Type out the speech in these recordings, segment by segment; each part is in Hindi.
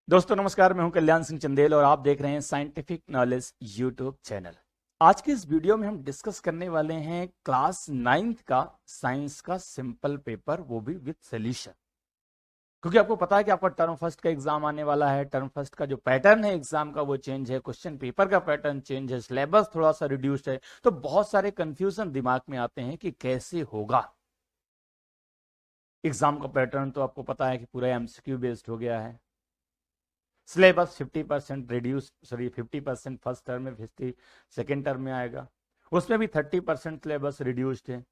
दोस्तों नमस्कार, मैं हूं कल्याण सिंह चंदेल और आप देख रहे हैं साइंटिफिक नॉलेज यूट्यूब चैनल। आज की इस वीडियो में हम डिस्कस करने वाले हैं क्लास 9th का साइंस का सिंपल पेपर, वो भी विद सॉल्यूशन। क्योंकि आपको पता है कि आपका टर्म फर्स्ट का एग्जाम आने वाला है। टर्म फर्स्ट का जो पैटर्न है एग्जाम का वो चेंज है, क्वेश्चन पेपर का पैटर्न चेंज है, सिलेबस थोड़ा सा रिड्यूस्ड है, तो बहुत सारे कंफ्यूजन दिमाग में आते हैं कि कैसे होगा। एग्जाम का पैटर्न तो आपको पता है कि पूरा एमसीक्यू बेस्ड हो गया है। Syllabus 50% reduce, sorry 50% first term में, 50 सेकेंड टर्म में आएगा। उसमें भी 30% सिलेबस रिड्यूस्ड है।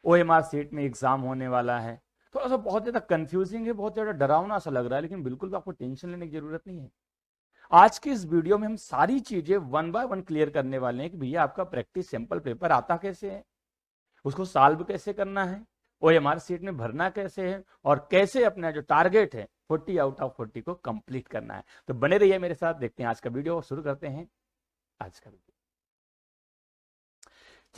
ओएमआर सीट में एग्जाम होने वाला है। थोड़ा सा बहुत ज्यादा कंफ्यूजिंग है, बहुत ज्यादा डरावना सा लग रहा है, लेकिन बिल्कुल भी आपको टेंशन लेने की जरूरत नहीं है। आज की इस वीडियो में हम सारी चीजें वन बाय वन क्लियर करने वाले हैं कि भैया आपका प्रैक्टिस सैंपल पेपर आता कैसे है, उसको सॉल्व कैसे करना है, ओएमआर सीट में भरना कैसे है, और कैसे अपना जो टारगेट है 40 आउट ऑफ 40 को कंप्लीट करना है। तो बने रहिए मेरे साथ, देखते हैं आज का वीडियो और शुरू करते हैं आज का वीडियो।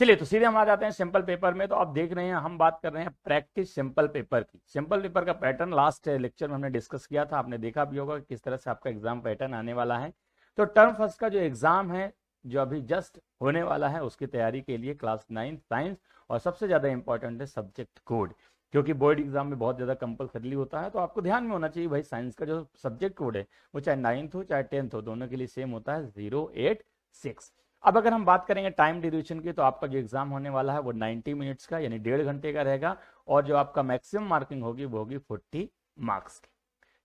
चलिए तो सीधे हम आ जाते हैं सिंपल पेपर में। तो आप देख रहे हैं हम बात कर रहे हैं प्रैक्टिस सिंपल पेपर की। सिंपल पेपर का पैटर्न लास्ट लेक्चर में हमने डिस्कस किया था, आपने देखा भी होगा किस तरह से आपका एग्जाम पैटर्न आने वाला है। तो टर्म फर्स्ट का जो एग्जाम है जो अभी जस्ट होने वाला है, उसकी तैयारी के लिए क्लास 9 साइंस, और सबसे ज्यादा इंपॉर्टेंट है सब्जेक्ट कोड, क्योंकि बोर्ड एग्जाम में बहुत ज्यादा कंपलसरी होता है। तो आपको ध्यान में होना चाहिए भाई, साइंस का जो सब्जेक्ट कोड है वो चाहे 9th हो चाहे 10th हो, दोनों के लिए सेम होता है, 086। अब अगर हम बात करेंगे टाइम ड्यूरेशन की, तो आपका जो एग्जाम होने वाला है वो 90 मिनट्स का, यानी 1.5 घंटे का रहेगा, और जो आपका मैक्सिमम मार्किंग होगी वो होगी 40 मार्क्स की।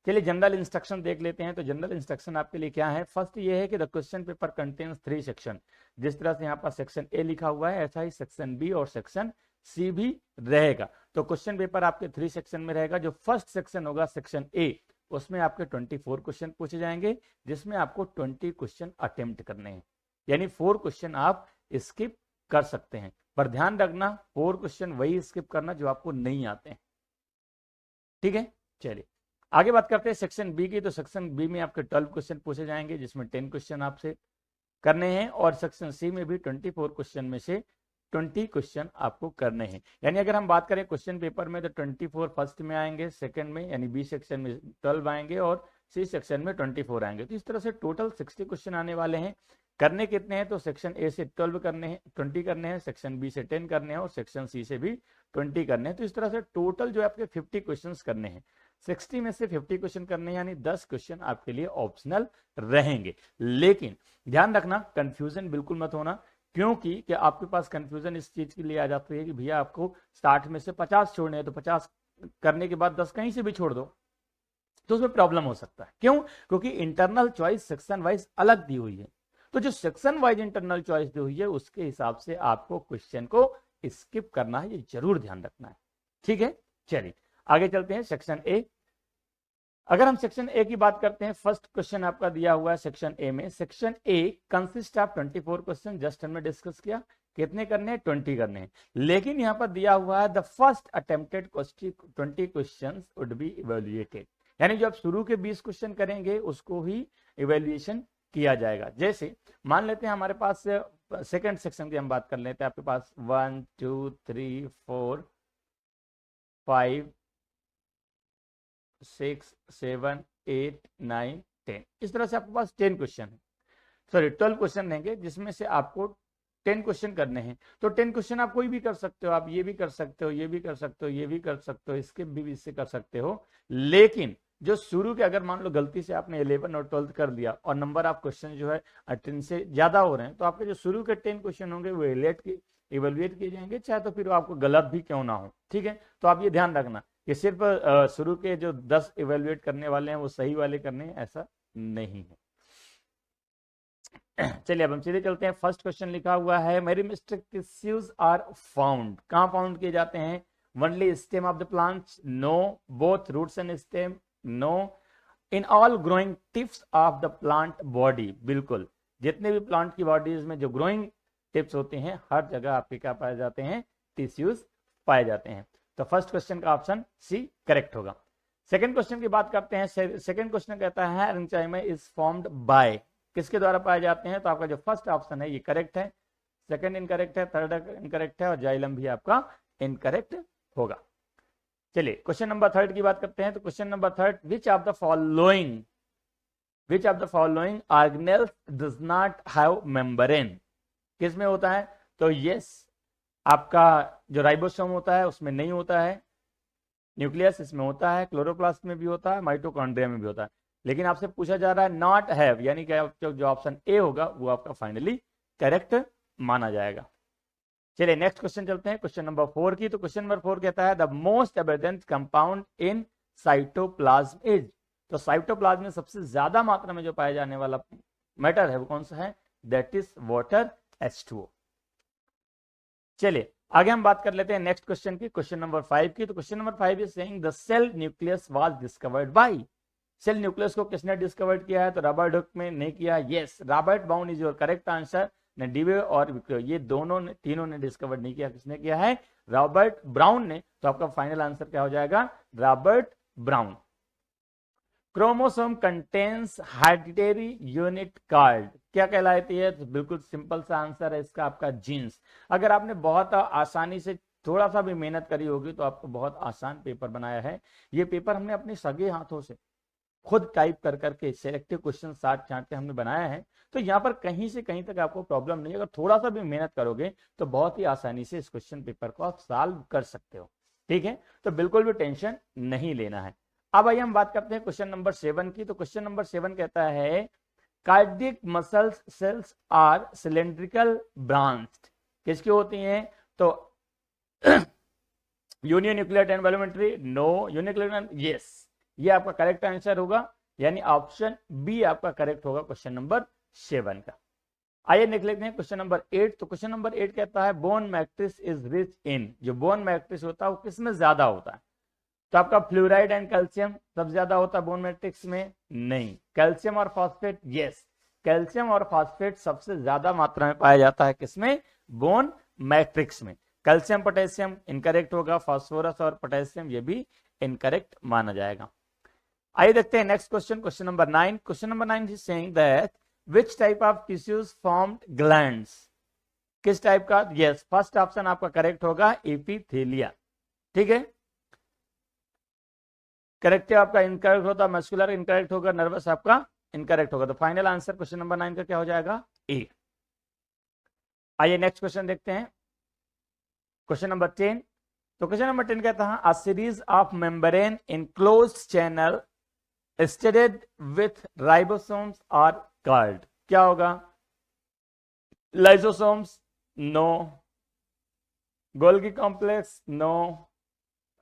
चलिए जनरल इंस्ट्रक्शन देख लेते हैं। तो जनरल इंस्ट्रक्शन आपके लिए क्या है? फर्स्ट ये है कि the question paper contains 3 section. जिस तरह से यहाँ पर सेक्शन ए लिखा हुआ है, ऐसा ही सेक्शन बी और सेक्शन सी भी रहेगा। तो क्वेश्चन पेपर आपके 3 सेक्शन में रहेगा। जो फर्स्ट सेक्शन होगा सेक्शन ए, उसमें आपके 24 क्वेश्चन पूछे जाएंगे, जिसमें आपको 20 क्वेश्चन अटेम्प्ट करने हैं, यानी 4 क्वेश्चन आप स्किप कर सकते हैं। पर ध्यान रखना, 4 क्वेश्चन वही स्किप करना जो आपको नहीं आते हैं, ठीक है। चलिए आगे बात करते हैं सेक्शन बी की। तो सेक्शन बी में आपके 12 क्वेश्चन पूछे जाएंगे, जिसमें 10 क्वेश्चन आपसे करने हैं, और सेक्शन सी में भी 24 क्वेश्चन में से 20 क्वेश्चन आपको करने हैं। यानी अगर हम बात करें क्वेश्चन पेपर में, तो 24 फर्स्ट में आएंगे, सेकंड में यानी बी सेक्शन में 12 आएंगे, और सी सेक्शन में 24 आएंगे। तो इस तरह से टोटल 60 क्वेश्चन आने वाले हैं। करने कितने हैं? तो सेक्शन ए से 12 करने हैं, 20 करने हैं, सेक्शन बी से 10 करने हैं, और सेक्शन सी से भी 20 करने हैं। तो इस तरह से टोटल जो आपके 50 क्वेश्चन करने हैं। 60 में से 50 क्वेश्चन करने हैं, यानी 10 क्वेश्चन आपके लिए ऑप्शनल रहेंगे। लेकिन ध्यान रखना, कंफ्यूजन बिल्कुल मत होना, क्योंकि कि आपके पास कंफ्यूजन इस चीज के लिए आ जाती है कि भैया आपको 60 में से 50 छोड़ने हैं, तो 50 करने के बाद 10 कहीं से भी छोड़ दो, तो उसमें प्रॉब्लम हो सकता है। क्यों? क्योंकि इंटरनल चॉइस सेक्शन वाइज अलग दी हुई है। तो जो सेक्शन वाइज इंटरनल चॉइस दी हुई है, उसके हिसाब से आपको क्वेश्चन को स्किप करना है, ये जरूर ध्यान रखना है, ठीक है। चलिए आगे चलते हैं सेक्शन ए। अगर हम सेक्शन ए की बात करते हैं, फर्स्ट क्वेश्चन आपका दिया हुआ है सेक्शन ए में। Section A consist of 24 question, just हमने डिस्कस किया कितने करने हैं, 20 करने हैं। लेकिन यहां पर दिया हुआ है the first attempted 20 question would be evaluated, यानी जो आप शुरू के 20 क्वेश्चन करेंगे उसको ही इवेल्युएशन किया जाएगा। जैसे मान लेते हैं हमारे पास सेकंड सेक्शन की हम बात कर लेते हैं, आपके पास 1 2 3 4 5 6 7 8 9 10, इस तरह से आपके पास 10 क्वेश्चन है, सॉरी 12 क्वेश्चन रहेंगे, जिसमें से आपको 10 क्वेश्चन करने हैं। तो 10 क्वेश्चन आप कोई भी कर सकते हो, आप ये भी कर सकते हो, ये भी कर सकते हो, ये भी कर सकते हो, स्किप भी इससे कर सकते हो। लेकिन जो शुरू के, अगर मान लो गलती से आपने 11 और 12 कर दिया और नंबर ऑफ क्वेश्चन जो है 10 से ज्यादा हो रहे हैं, तो आपके जो शुरू के 10 क्वेश्चन होंगे वो इवेल्युएट किए जाएंगे, चाहे तो फिर आपको गलत भी क्यों ना हो, ठीक है। तो आप ये ध्यान रखना कि सिर्फ शुरू के जो 10 इवेल्युएट करने वाले हैं वो सही वाले करने हैं, ऐसा नहीं है। चलिए अब हम सीधे चलते हैं। फर्स्ट क्वेश्चन लिखा हुआ है, मेरिस्टेमिक टिश्यूज आर फाउंड, कहां फाउंड किए जाते हैं? Only stem of the plants, no. Both roots and stem, no. In all growing tips of the plant body, बिल्कुल जितने भी प्लांट की बॉडीज में जो ग्रोइंग टिप्स होते हैं, हर जगह आपके क्या पाए जाते हैं? टिश्यूज पाए जाते हैं। तो फर्स्ट क्वेश्चन का ऑप्शन सी करेक्ट होगा। सेकंड क्वेश्चन की बात करते हैं। सेकंड क्वेश्चन कहता है एरेंचाइमा इज फॉर्म्ड बाय, किसके द्वारा पाए जाते हैं? तो आपका जो फर्स्ट ऑप्शन है ये करेक्ट है, सेकंड इनकरेक्ट है, थर्ड इनकरेक्ट है, और जाइलम भी आपका इनकरेक्ट होगा। चलिए क्वेश्चन नंबर थर्ड की बात करते हैं। तो question number third, which of the following organelles does not have membrane? किस में होता है? तो यस, आपका जो राइबोसोम होता है उसमें नहीं होता है, न्यूक्लियस इसमें होता है, क्लोरोप्लास्ट में भी होता है, माइटोकॉन्ड्रिया में भी होता है, लेकिन आपसे पूछा जा रहा है नॉट हैव, यानी कि जो ऑप्शन ए होगा वो आपका फाइनली करेक्ट माना जाएगा। चलिए नेक्स्ट क्वेश्चन चलते हैं, क्वेश्चन नंबर 4 की। तो क्वेश्चन नंबर 4 कहता है the most abundant compound in cytoplasm is. तो साइटोप्लाज्म में सबसे ज्यादा मात्रा में जो पाया जाने वाला मैटर है वो कौन सा है? That is water, H2O। चलिए आगे हम बात कर लेते हैं नेक्स्ट क्वेश्चन की, क्वेश्चन नंबर 5 की। तो question number 5 is saying the cell nucleus was discovered by. Cell nucleus को किसने डिस्कवर्ड किया है? तो रॉबर्ट हुक में नहीं किया, yes Robert brown is your correct answer. ने डीवे और विक्रियो ये तीनों ने डिस्कवर्ड नहीं किया, किसने किया है? रॉबर्ट ब्राउन ने। तो आपका फाइनल आंसर क्या हो जाएगा? Robert brown. Chromosome contains hereditary unit card क्या कहलाती है? तो बिल्कुल सिंपल सा आंसर है इसका आपका जीन्स। अगर आपने बहुत आसानी से थोड़ा सा भी मेहनत करी होगी तो आपको बहुत आसान पेपर बनाया है। ये पेपर हमने अपने सगे हाथों से खुद टाइप कर करके सिलेक्टिव क्वेश्चन साथ छांट के हमने बनाया है। तो यहाँ पर कहीं से कहीं तक आपको प्रॉब्लम नहीं है, अगर थोड़ा सा भी मेहनत करोगे तो बहुत ही आसानी से इस क्वेश्चन पेपर को आप सॉल्व कर सकते हो। ठीक है, तो बिल्कुल भी टेंशन नहीं लेना है। अब आइए हम बात करते हैं क्वेश्चन नंबर 7 की। तो क्वेश्चन नंबर 7 कहता है cardiac muscles cells are cylindrical branched. किसकी होती हैं? तो यूनिन्यूक्लियर एनवेलोमेंट्री, नो। यूनिन्यूक्लियर, यस, ये आपका करेक्ट आंसर होगा, यानी ऑप्शन बी आपका करेक्ट होगा क्वेश्चन नंबर 7 का। आइए देख लेते हैं क्वेश्चन नंबर 8। तो क्वेश्चन नंबर 8 कहता है bone matrix is rich in. जो बोन मैट्रिक्स होता है वो किसमें ज्यादा होता है? तो आपका फ्लोराइड एंड कैल्शियम सबसे ज्यादा होता है बोन मैट्रिक्स में? नहीं। कैल्शियम और फॉस्फेट, यस कैल्शियम और फॉस्फेट सबसे ज्यादा मात्रा में पाया जाता है किसमें? बोन मैट्रिक्स में। कैल्शियम पोटेशियम इनकरेक्ट होगा, फास्फोरस और पोटेशियम ये भी इनकरेक्ट माना जाएगा। आइए देखते हैं next question, question number 9। Question number 9 is saying that which type of tissues formed glands. किस टाइप का? यस फर्स्ट ऑप्शन आपका करेक्ट होगा, एपिथेलिया। ठीक है, करेक्ट आपका इनकरेक्ट होता, मस्कुलर इनकरेक्ट होगा, नर्वस आपका इनकरेक्ट होगा। तो फाइनल आंसर क्वेश्चन नंबर 9 का क्या हो जाएगा? ए। आइए नेक्स्ट क्वेश्चन देखते हैं, क्वेश्चन नंबर 10। तो क्वेश्चन नंबर 10 कहता है a series of membrane enclosed channel studded with ribosomes are called. क्या होगा? Lysosomes, no. Golgi complex, no.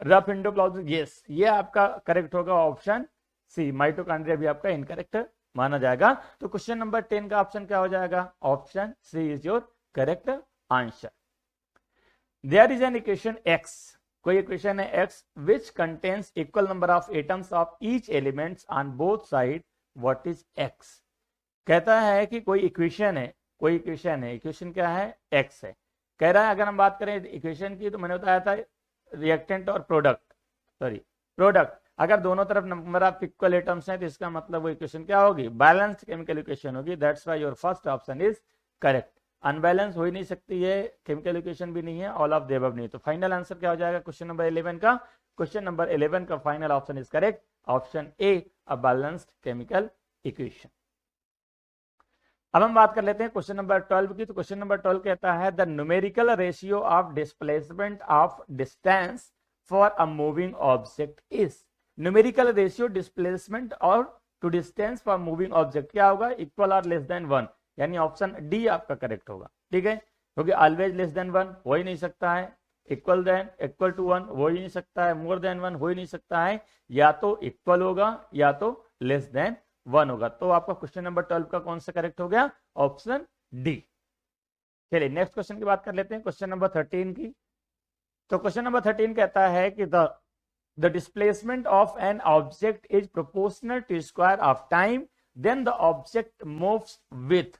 Rough endoplasm, yes ये आपका करेक्ट होगा ऑप्शन सी। माइटोकॉन्ड्रिया भी आपका इनकरेक्ट माना जाएगा। तो क्वेश्चन नंबर 10 का ऑप्शन क्या हो जाएगा? Option C is your correct answer. There is an equation x, कोई इक्वेशन है x which contains equal number of atoms of each elements on both side, what is x? कहता है कि कोई इक्वेशन है, इक्वेशन क्या है? x है। कह रहा है अगर हम बात करें इक्वेशन की तो मैंने बताया था रिएक्टेंट और प्रोडक्ट अगर दोनों तरफ नंबर ऑफ इक्वल एटम्स हैं तो इसका मतलब वो इक्वेशन क्या होगी? बैलेंस्ड केमिकल इक्वेशन होगी। That's why your first option is correct. Unbalance हो ही नहीं सकती है, केमिकल इक्वेशन भी नहीं है, ऑल ऑफ द अबव नहीं। तो फाइनल आंसर क्या हो जाएगा क्वेश्चन नंबर 11 का? क्वेश्चन नंबर 11 का final option is correct, option A, a balanced chemical equation. अब हम बात कर लेते हैं क्वेश्चन नंबर 12 की। तो क्वेश्चन नंबर 12 कहता है the numerical ratio of displacement of distance for a moving object is. Numerical ratio displacement और to distance for moving object क्या होगा? इक्वल और लेस देन 1, यानी ऑप्शन डी आपका करेक्ट होगा। ठीक है, क्योंकि ऑलवेज लेस देन 1 हो ही नहीं सकता है, इक्वल टू 1 हो ही नहीं सकता है, मोर देन 1 हो ही नहीं सकता है, या तो इक्वल होगा या तो लेस देन 1 होगा। तो आपका क्वेश्चन नंबर 12 का कौन सा करेक्ट हो गया? Option D. चलिए नेक्स्ट क्वेश्चन की बात कर लेते हैं, क्वेश्चन नंबर 13 की। तो क्वेश्चन नंबर 13 कहता है कि the displacement of an object is proportional to square of time then the object moves with.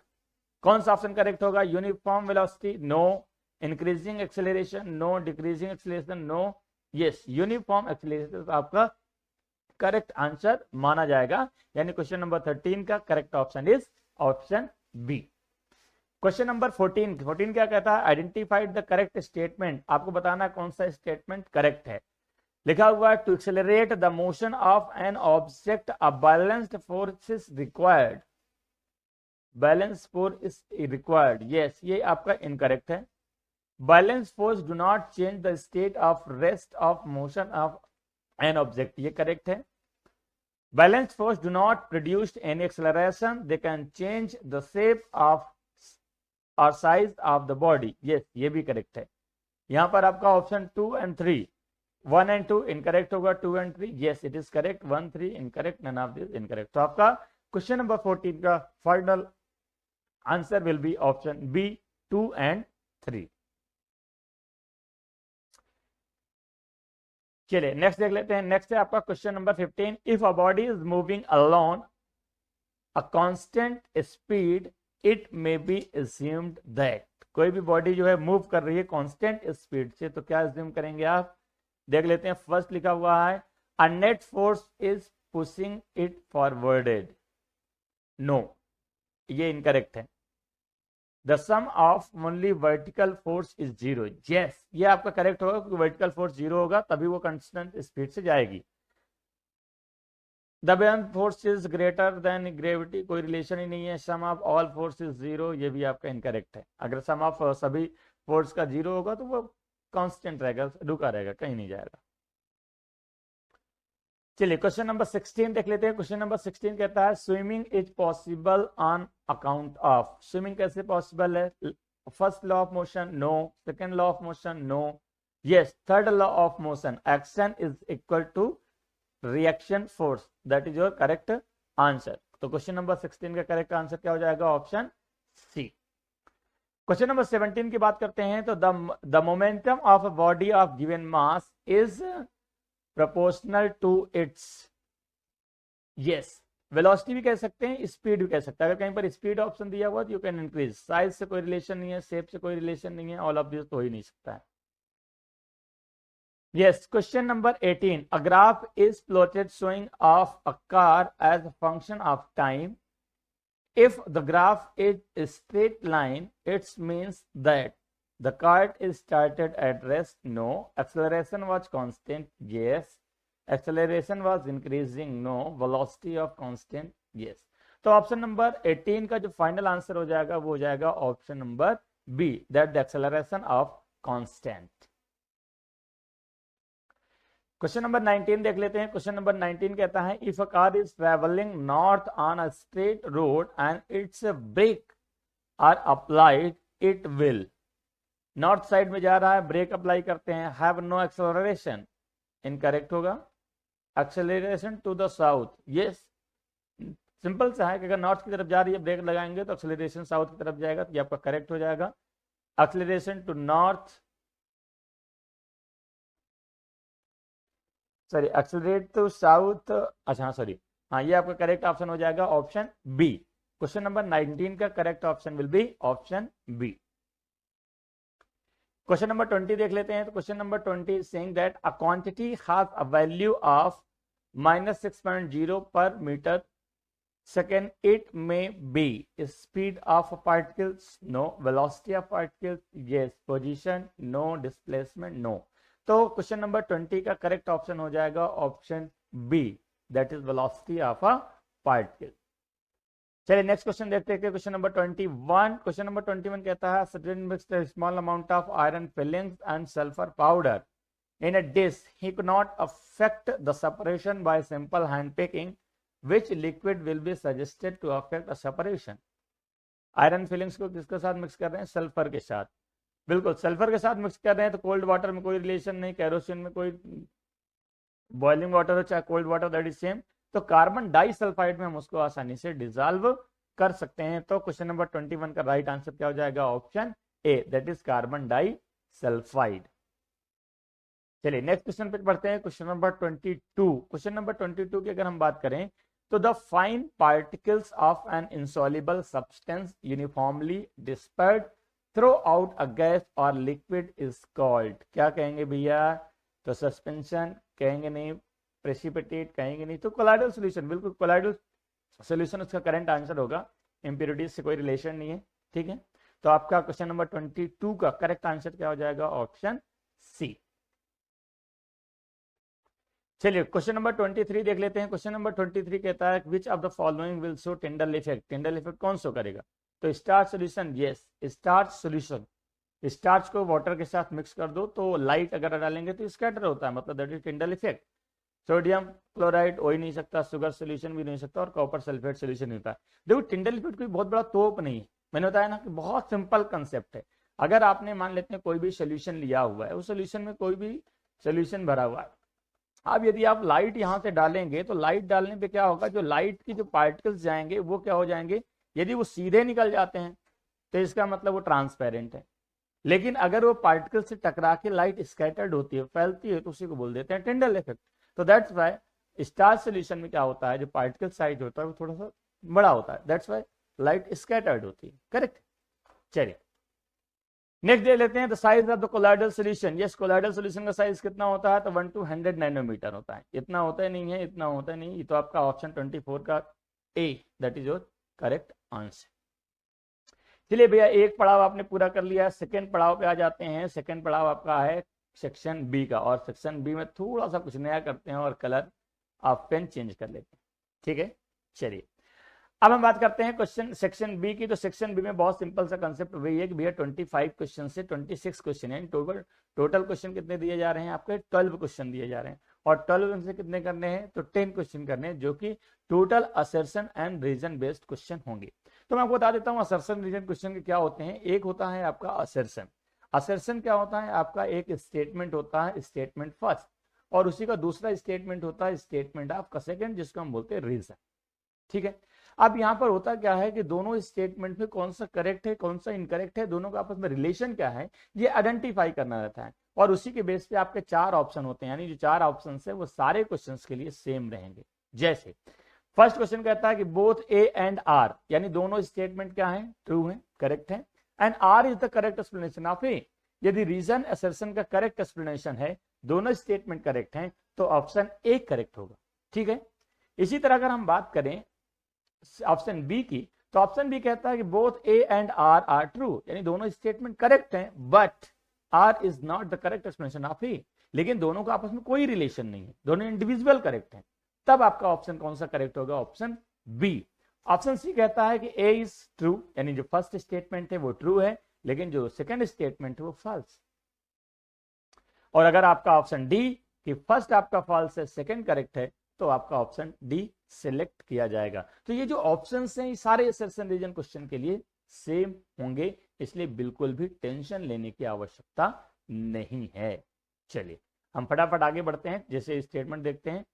कौन सा ऑप्शन करेक्ट होगा? Uniform velocity, no. Increasing acceleration, no. Decreasing acceleration, no. Yes uniform acceleration आपका करेक्ट आंसर माना जाएगा, यानी क्वेश्चन नंबर 13 का correct option is option B. Question number 14 क्या कहता है, आइडेंटिफाइड द करेक्ट स्टेटमेंट, आपको बताना कौन सा स्टेटमेंट करेक्ट है। लिखा हुआ है to accelerate the motion of an object a balanced force is required, balance force is required, yes ये आपका इनकरेक्ट है। Balance force do not change the state of rest of motion of an object, ये करेक्ट है। Balance force do not produce any acceleration, they can change the shape of और size of the body, yes ये भी करेक्ट है। यहां पर आपका ऑप्शन 2 एंड 3, 1 एंड 2 इनकरेक्ट होगा, 2 and 3 yes it is correct, 1 3 incorrect, none of this incorrect. तो आपका क्वेश्चन नंबर 14 का final answer will be option B, 2 and 3। चलिए नेक्स्ट देख लेते हैं। नेक्स्ट है आपका question number 15, if a body is moving alone a constant speed it may be assumed that, कोई भी बॉडी जो है मूव कर रही है कांस्टेंट स्पीड से, तो क्या अज्यूम करेंगे आप, देख लेते हैं। फर्स्ट लिखा हुआ है a net force is pushing it forwarded, no ये इनकरेक्ट है। The sum of only vertical force is 0, yes ये आपका करेक्ट होगा, क्योंकि वर्टिकल फोर्स 0 होगा तभी वो कांस्टेंट स्पीड से जाएगी। The balance force is greater than gravity, कोई रिलेशन ही नहीं है। सम ऑफ ऑल फोर्स इज 0, ये भी आपका इनकरेक्ट है। अगर सम ऑफ सभी फोर्स का 0 होगा तो वो कांस्टेंट रहेगा, रुका रहेगा, कहीं नहीं जाएगा। चलिए क्वेश्चन नंबर 16 देख लेते हैं। क्वेश्चन नंबर 16 कहता है swimming is possible on account of, swimming कैसे पॉसिबल है, first law of motion no, second law of motion no, yes third law of motion, action is equal to reaction force, that is your correct answer. तो क्वेश्चन नंबर 16 का करेक्ट आंसर क्या हो जाएगा, ऑप्शन सी। क्वेश्चन नंबर 17 की बात करते हैं तो the momentum of a body of given mass is proportional to its, yes velocity भी कह सकते हैं, स्पीड भी कह सकते हैं। अगर कहीं पर स्पीड ऑप्शन दिया हुआ तो यू कैन इंक्रीज, साइज से कोई रिलेशन नहीं है, शेप से कोई रिलेशन नहीं है, ऑल ऑफ दिस तो हो ही नहीं सकता है। Yes, question number 18. A graph is plotted showing off a car as a function of time. If the graph is a straight line, it means that the car is started at rest. No. Acceleration was constant. Yes. Acceleration was increasing. No. Velocity of constant. Yes. तो ऑप्शन नंबर 18 का जो फाइनल आंसर हो जाएगा वो हो जाएगा option number B, that the acceleration of constant. Question number 19 देख लेते हैं। क्वेश्चन नंबर 19 कहता है if a car is travelling north on a straight road and its brake are applied it will, north side में जा रहा है, ब्रेक अप्लाई करते हैं, हैव नो एक्सेलरेशन, इनकरेक्ट होगा। Acceleration to the south, yes simple सा है कि अगर नॉर्थ की तरफ जा रही है ब्रेक लगाएंगे तो एक्सेलरेशन साउथ की तरफ जाएगा, तो ये आपका करेक्ट हो जाएगा। Acceleration to north, sorry accelerate to south, अच्छा हाँ सॉरी, हाँ ये आपका करेक्ट ऑप्शन हो जाएगा ऑप्शन बी। क्वेश्चन नंबर 19 का correct option will be option B. Question number 20 देख लेते हैं। तो question number 20 saying that a quantity has a value of -6.0 per metre second, it may be speed of particles, no. Velocity of particles, yes. Position, no. Displacement, no. तो क्वेश्चन नंबर 20 का करेक्ट ऑप्शन हो जाएगा option B, that is velocity of a particle. चलिए नेक्स्ट क्वेश्चन देखते हैं। क्वेश्चन नंबर 21, क्वेश्चन नंबर 21 कहता है sudden mixed small amount of iron filings and sulphur powder in a dish, he could not affect the separation by simple hand picking. Which liquid will be suggested to affect a separation? Iron filings को किसके साथ मिक्स कर रहे हैं, सल्फर के साथ। बिल्कुल सल्फर के साथ मिक्स कर रहे हैं तो कोल्ड वाटर में कोई रिलेशन नहीं, कैरोसिन में कोई, बॉइलिंग वाटर हो चाहे cold water that is same. तो कार्बन डाई सल्फाइड में हम उसको आसानी से डिजॉल्व कर सकते हैं। तो क्वेश्चन नंबर 21 का राइट आंसर क्या हो जाएगा, option A, that is carbon disulphide. चलिए नेक्स्ट क्वेश्चन पे पढ़ते हैं। क्वेश्चन नंबर 22, क्वेश्चन नंबर 22 की अगर हम बात करें तो the fine particles of an insoluble substance uniformly dispersed throughout a gas और लिक्विड इज कॉल्ड, क्या कहेंगे भैया, तो सस्पेंशन कहेंगे नहीं, प्रेसिपिटेट कहेंगे नहीं, तो कोलाइडल सॉल्यूशन, बिल्कुल कोलाइडल सॉल्यूशन उसका करेंट आंसर होगा। इंप्योरिटीज से कोई रिलेशन नहीं है, ठीक है। तो आपका क्वेश्चन नंबर 22 का करेक्ट आंसर क्या हो जाएगा? Option C. चलिए क्वेश्चन नंबर 23 देख लेते हैं। क्वेश्चन नंबर 23 कहता है which of the following will show Tyndall effect. Tyndall effect कौन शो करेगा? तो starch solution, yes starch solution. Starch को वाटर के साथ मिक्स कर दो तो लाइट अगर डालेंगे तो स्कैटर होता है, मतलब that is Tyndall effect. Sodium chloride हो ही नहीं सकता, शुगर सोल्यूशन भी नहीं हो सकता, और कॉपर सल्फेट सोल्यूशन नहीं होता। देखो टिंडल इफेक्ट कोई बहुत बड़ा तोप नहीं है, मैंने बताया ना कि बहुत सिंपल कंसेप्ट है। अगर आपने मान लेते हैं कोई भी सोल्यूशन लिया हुआ है, उस सोल्यूशन में कोई भी सोल्यूशन भरा हुआ है, अब यदि आप लाइट यहां से डालेंगे तो लाइट डालने पे क्या होगा, जो लाइट की जो पार्टिकल्स जाएंगे वो क्या हो जाएंगे, यदि वो सीधे निकल जाते हैं तो इसका मतलब वो ट्रांसपेरेंट है। लेकिन अगर वो पार्टिकल से टकरा के लाइट स्कैटर्ड होती है, फैलती है, तो उसी को बोल देते हैं टिंडल इफेक्ट। तो दैट्स वाई स्टार सोल्यूशन में क्या होता है, जो पार्टिकल साइज होता है वो थोड़ा सा बड़ा होता है, दैट्स वाई लाइट स्कैटर्ड होती है। करेक्ट। चलिए नेक्स्ट दे लेते हैं the size of the colloidal solution. Yes colloidal solution का साइज कितना होता है? तो 1 to 100 नैनोमीटर होता है। इतना होता ही नहीं है, इतना होता नहीं। ये तो आपका ऑप्शन 24 का A that is your correct answer. चलिए भैया एक पड़ाव आपने पूरा कर लिया है, सेकंड पड़ाव पे आ जाते हैं। सेकंड पड़ाव आपका है सेक्शन बी का, और सेक्शन बी में थोड़ा सा कुछ नया करते हैं और कलर आप पेन चेंज कर लेते हैं। ठीक है, चलिए अब हम बात करते हैं क्वेश्चन सेक्शन बी की। तो सेक्शन बी में बहुत सिंपल सा कंसेप्ट वही है कि भैया 25 क्वेश्चन से 26 क्वेश्चन है। टोटल क्वेश्चन कितने दिए जा रहे हैं? आपके 12 क्वेश्चन दिए जा रहे हैं, और 12 में से कितने करने हैं? तो 10 क्वेश्चन करने हैं, जो कि total assertion and reason based question होंगे। तो मैं आपको बता देता हूँ असर्शन रीजन क्वेश्चन के क्या होते हैं। एक होता है आपका असर्शन। असर्शन क्या होता है? आपका एक स्टेटमेंट होता है, स्टेटमेंट फर्स्ट, और उसी का दूसरा स्टेटमेंट होता है स्टेटमेंट आपका सेकंड, जिसको हम बोलते हैं रीजन। ठीक है, अब यहां पर होता क्या है कि दोनों स्टेटमेंट में कौन सा करेक्ट है कौन सा इनकरेक्ट है, दोनों का आपस में रिलेशन क्या है, ये आइडेंटिफाई करना रहता है। और उसी के बेस पे आपके 4 ऑप्शन होते हैं, यानी जो 4 ऑप्शन है वो सारे क्वेश्चन के लिए सेम रहेंगे। जैसे फर्स्ट क्वेश्चन कहता है कि बोथ ए एंड आर, यानी दोनों स्टेटमेंट क्या है? ट्रू है, करेक्ट है, and R is the correct explanation of A. यदि रीजन असर्शन का करेक्ट एक्सप्लेनेशन है, दोनों स्टेटमेंट करेक्ट हैं, तो ऑप्शन ए करेक्ट होगा। ठीक है, इसी तरह अगर हम बात करें ऑप्शन बी की, तो ऑप्शन बी कहता है कि both A and R true, यानी दोनों स्टेटमेंट करेक्ट हैं, but R is not the correct explanation of A. लेकिन दोनों का आपस में कोई रिलेशन नहीं है, दोनों इंडिविजुअल करेक्ट हैं। तब आपका ऑप्शन कौन सा करेक्ट होगा? Option B. ऑप्शन सी कहता है कि ए इज ट्रू, यानी जो फर्स्ट स्टेटमेंट है वो ट्रू है, लेकिन जो सेकंड स्टेटमेंट है वो फॉल्स। और अगर आपका ऑप्शन डी कि फर्स्ट आपका फॉल्स है, सेकंड करेक्ट है, तो आपका ऑप्शन डी सिलेक्ट किया जाएगा। तो ये जो ऑप्शंस हैं ये सारे असर्शन रीजन क्वेश्चन के लिए सेम होंगे, इसलिए बिल्कुल भी टेंशन लेने की आवश्यकता नहीं है। चलिए हम फटाफट आगे बढ़ते हैं, जैसे स्टेटमेंट देखते हैं।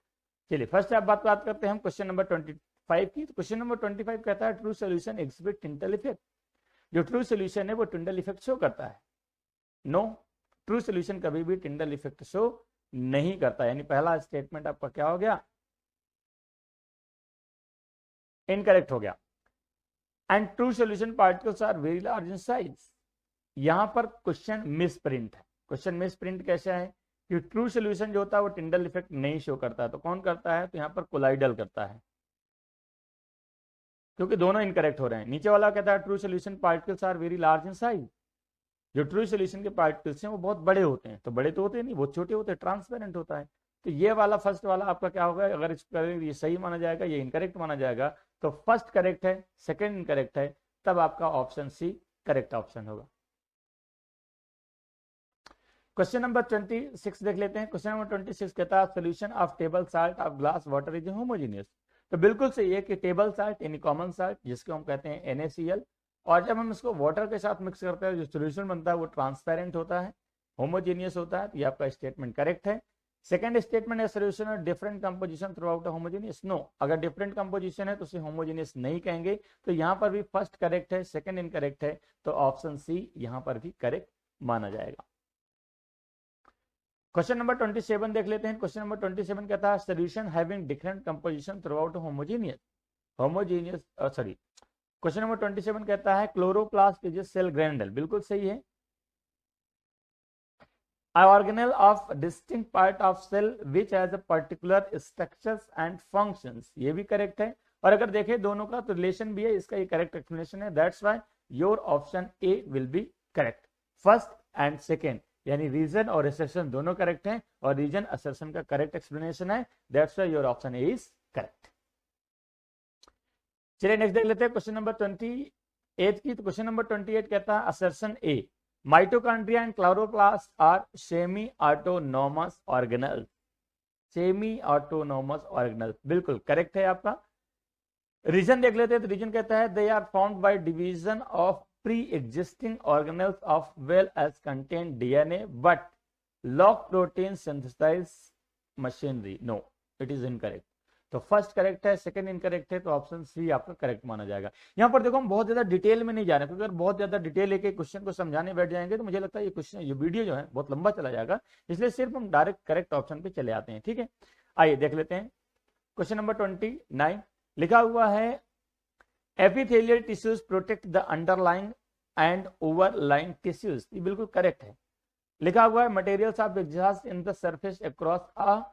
चलिए फर्स्ट आप बात करते हैं हम क्वेश्चन नंबर 25 की। तो क्वेश्चन नंबर 25 कहता है true solution exhibit Tyndall effect. जो ट्रू सोल्यूशन है वो टिंडल इफेक्ट शो करता है? नो, ट्रू सोल्यूशन कभी भी टिंडल इफेक्ट शो नहीं करता। यानी पहला स्टेटमेंट आपका क्या हो गया? इनकरेक्ट हो गया। And true solution particles are very large in size. यहां पर क्वेश्चन मिस प्रिंट है। क्वेश्चन मिस प्रिंट कैसे है कि ट्रू सोल्यूशन जो होता है वो टिंडल इफेक्ट नहीं शो करता है, तो कौन करता है? तो यहां पर कोलाइडल करता है, क्योंकि दोनों इनकरेक्ट हो रहे हैं। नीचे वाला कहता है true solution particles are very large in size. जो ट्रू सोल्यूशन के पार्टिकल्स हैं वो बहुत बड़े होते हैं, तो बड़े तो होते नहीं, बहुत छोटे होते हैं, ट्रांसपेरेंट होता है। तो ये वाला फर्स्ट वाला आपका क्या होगा? अगर इसको ये सही माना जाएगा, ये इनकरेक्ट माना जाएगा, तो फर्स्ट करेक्ट है, सेकंड इनकरेक्ट है, तब आपका ऑप्शन सी करेक्ट ऑप्शन होगा। क्वेश्चन नंबर 26 देख लेते हैं। क्वेश्चन नंबर 26 कहता है solution of table salt of glass water is homogeneous. तो बिल्कुल सही है कि टेबल साल्ट यानी कॉमन साल्ट, जिसको हम कहते हैं NaCl, और जब हम इसको वाटर के साथ मिक्स करते हैं जो सोल्यूशन बनता है वो ट्रांसपेरेंट होता है, होमोजेनियस होता है। तो ये आपका स्टेटमेंट करेक्ट है। सेकंड स्टेटमेंट है solution of different composition throughout homogeneous. No, अगर डिफरेंट कंपोजिशन है तो उसे होमोजेनियस नहीं कहेंगे। तो यहां पर भी फर्स्ट करेक्ट है, सेकंड इनकरेक्ट है, तो ऑप्शन सी यहां पर भी करेक्ट माना जाएगा। क्वेश्चन नंबर 27 देख लेते हैं। क्वेश्चन नंबर 27 कहता है solution having different composition throughout homogeneous. Question number 27 कहता है chloroplast is a cell granule. बिल्कुल सही है। Organelle of distinct part of cell which has a particular structures and functions, ये भी करेक्ट है। और अगर देखें दोनों का तो रिलेशन भी है, इसका ये करेक्ट एक्सप्लेनेशन है। That's why your option A will be correct. First and second यानी रीजन और असर्शन दोनों करेक्ट हैं और रीजन असर्शन का करेक्ट एक्सप्लेनेशन है, that's why your option A is correct. चलिए नेक्स्ट देख लेते हैं क्वेश्चन नंबर 28 की। तो क्वेश्चन नंबर 28 कहता है assertion A, mitochondria and chloroplast are semi autonomous organelle. Semi autonomous organelle बिल्कुल करेक्ट है आपका। रीजन देख लेते हैं, तो रीजन कहता है they are formed by division of pre existing organelles of well as contain DNA but lock protein synthesise machinery. No, it is incorrect. तो फर्स्ट करेक्ट है, सेकंड इनकरेक्ट है, तो ऑप्शन सी आपका करेक्ट माना जाएगा। यहां पर देखो हम बहुत ज्यादा डिटेल में नहीं जा रहे, क्योंकि अगर बहुत ज्यादा डिटेल लेके क्वेश्चन को समझाने बैठ जाएंगे तो मुझे लगता है ये क्वेश्चन, ये वीडियो जो है बहुत लंबा चला जाएगा, इसलिए सिर्फ हम डायरेक्ट करेक्ट ऑप्शन पे चले आते हैं। ठीक है, आइए देख लेते हैं क्वेश्चन नंबर 29। लिखा हुआ है epithelial tissues protect the underlying and overlying tissues. ये बिल्कुल करेक्ट है। लिखा हुआ है materials of exhaust in the surface across a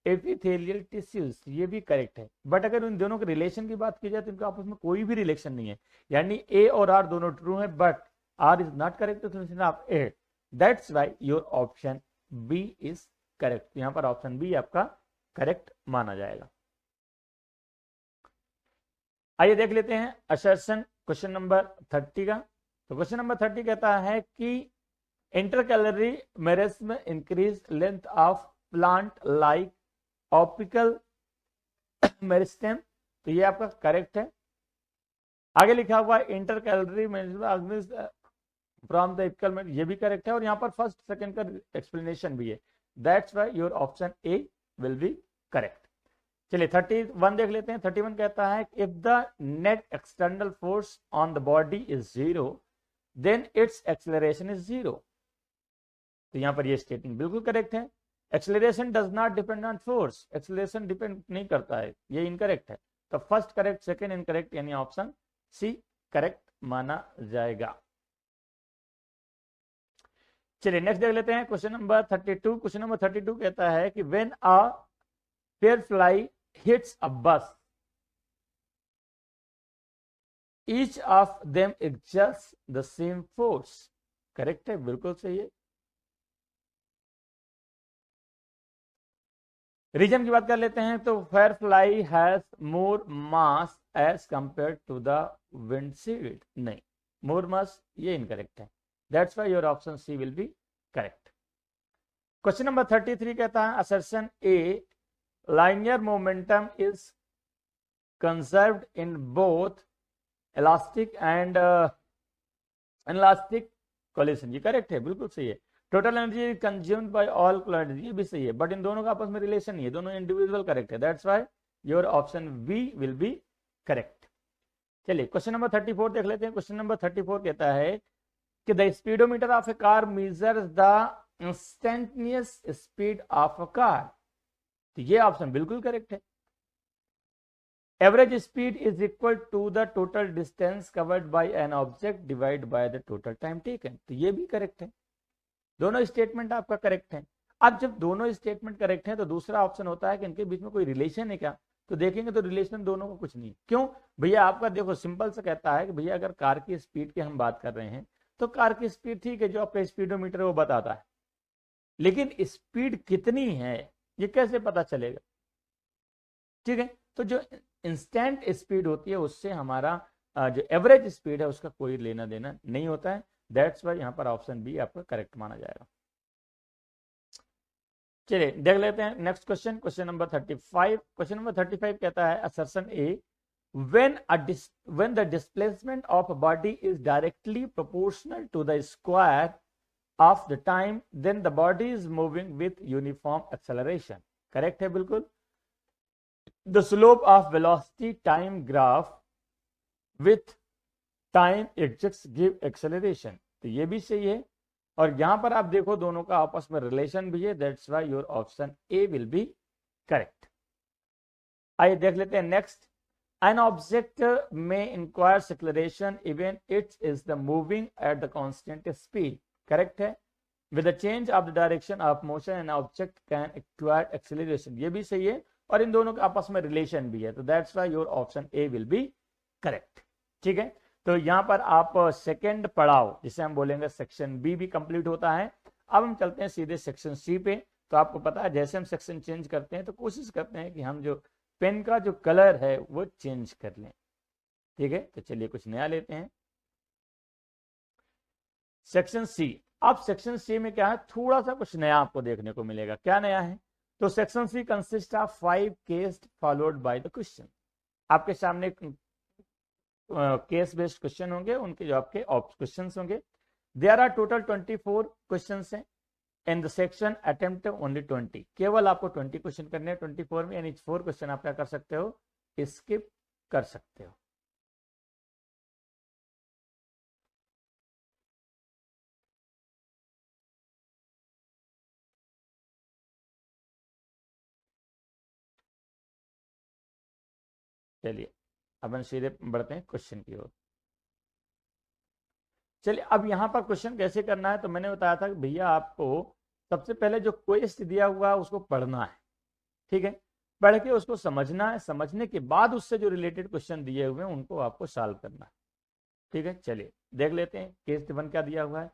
epithelial tissues. ये भी करेक्ट है, बट अगर इन दोनों के रिलेशन की बात की जाए तो इनका आपस में कोई भी रिलेशन नहीं है, यानी ए और आर दोनों ट्रू है but R is not correct तो of A, that's why your option B is correct. यहां पर ऑप्शन बी आपका करेक्ट माना जाएगा। आइए देख लेते हैं असर्शन क्वेश्चन नंबर 30 का। तो क्वेश्चन नंबर 30 कहता है कि intercalary meristem increase length of plant like optical meristem. तो ये आपका करेक्ट है। आगे लिखा हुआ है इंटरकैलरी फ्रॉम द एपिकल, ये भी करेक्ट है और यहाँ पर फर्स्ट सेकंड का एक्सप्लेनेशन भी है, that's why your option A will be correct. चलिए 31 देख लेते हैं। 31 कहता है if the net external force on the body is 0 then its acceleration is 0। तो यहां पर ये स्टेटमेंट बिल्कुल करेक्ट है। Acceleration does not depend on force, acceleration depend नहीं करता है, ये इनकरेक्ट है। तो फर्स्ट करेक्ट, सेकंड इनकरेक्ट, यानी ऑप्शन सी करेक्ट माना जाएगा। चलिए नेक्स्ट देख लेते हैं क्वेश्चन नंबर 32। क्वेश्चन नंबर 32 कहता है कि when a fair fly hits a bus each of them exerts the same force. Correct है, बिल्कुल सही है। रीजन की बात कर लेते हैं, तो fair fly has more mass as compare to the windshield. नहीं, मोर मास ये इनकरेक्ट है, that's why your option C will be correct. Question number 33 कहता है assertion A linear momentum is conserved in both elastic and inelastic collision। ये करेक्ट है, बिल्कुल सही है। Total energy consumed by all clients, ये भी सही है, बट इन दोनों का आपस में रिलेशन नहीं है, दोनों इंडिविजुअल करेक्ट है, that's why your option B will be correct. चलिए क्वेश्चन नंबर 34 देख लेते हैं। क्वेश्चन नंबर 34 कहता है कि the speedometer of a car measures the instantaneous speed of a car. तो ये ऑप्शन बिल्कुल करेक्ट है। Average speed is equal to the total distance covered by an object divide by the total time taken. तो ये भी करेक्ट है, दोनों स्टेटमेंट आपका करेक्ट है। अब जब दोनों स्टेटमेंट करेक्ट हैं तो दूसरा ऑप्शन होता है कि इनके बीच में कोई रिलेशन है क्या, तो देखेंगे तो रिलेशन दोनों का कुछ नहीं। क्यों भैया, आपका देखो सिंपल से कहता है कि भैया अगर कार की स्पीड की हम बात कर रहे हैं तो कार की स्पीड ठीक है, जो आपका स्पीडोमीटर वो बताता है, लेकिन स्पीड कितनी है ये कैसे पता चलेगा। ठीक है, तो जो इंस्टेंट स्पीड होती है उससे हमारा जो एवरेज स्पीड है उसका कोई लेना देना नहीं होता है, दैट्स व्हाई यहां पर ऑप्शन बी आपका करेक्ट माना जाएगा। चलिए देख लेते हैं next question, question number 35। Question number 35 कहता है assertion A when the displacement of a body is directly proportional to the square of the time then the body is moving with uniform acceleration। Correct है बिल्कुल। the slope of velocity time graph with time exists give acceleration। तो ये भी सही है और यहां पर आप देखो दोनों का आपस में रिलेशन भी है, that's why your option A will be correct. आइए देख लेते हैं next. An object may acquire acceleration even it is the moving at the constant speed। Correct है। With the change of the direction of motion an object can acquire acceleration। ये भी सही है और इन दोनों के आपस में रिलेशन भी है, तो that's why your option A will be correct. ठीक है, तो यहाँ पर आप सेकेंड पड़ाव जिसे हम बोलेंगे सेक्शन बी भी कंप्लीट होता है। अब हम चलते हैं सीधे सेक्शन सी पे। तो आपको पता है जैसे हम सेक्शन चेंज करते हैं तो कोशिश करते हैं कि हम जो पेन का जो कलर है वो चेंज कर लें। ठीक है, तो चलिए कुछ नया लेते हैं। Section C. अब सेक्शन सी में क्या है, थोड़ा सा कुछ नया आपको देखने को मिलेगा। क्या नया है, तो section C consist of 5 case followed by the question. आपके सामने केस बेस्ड क्वेश्चन होंगे, उनके जो आपके क्वेश्चन होंगे। देयर आर टोटल 24 क्वेश्चन हैं in the section, attempt only 20। केवल आपको 20 क्वेश्चन करने हैं 24 में, यानी 4 क्वेश्चन आप क्या कर सकते हो, स्किप कर सकते हो। चलिए अब हम सीधे बढ़ते हैं क्वेश्चन की ओर। चलिए अब यहां पर क्वेश्चन कैसे करना है, तो मैंने बताया था कि भैया आपको सबसे पहले जो क्वेश्चन दिया हुआ है उसको पढ़ना है। ठीक है, पढ़ के उसको समझना है, समझने के बाद उससे जो रिलेटेड क्वेश्चन दिए हुए हैं उनको आपको सॉल्व करना है। ठीक है, चलिए देख लेते हैं केस 1 क्या दिया हुआ है।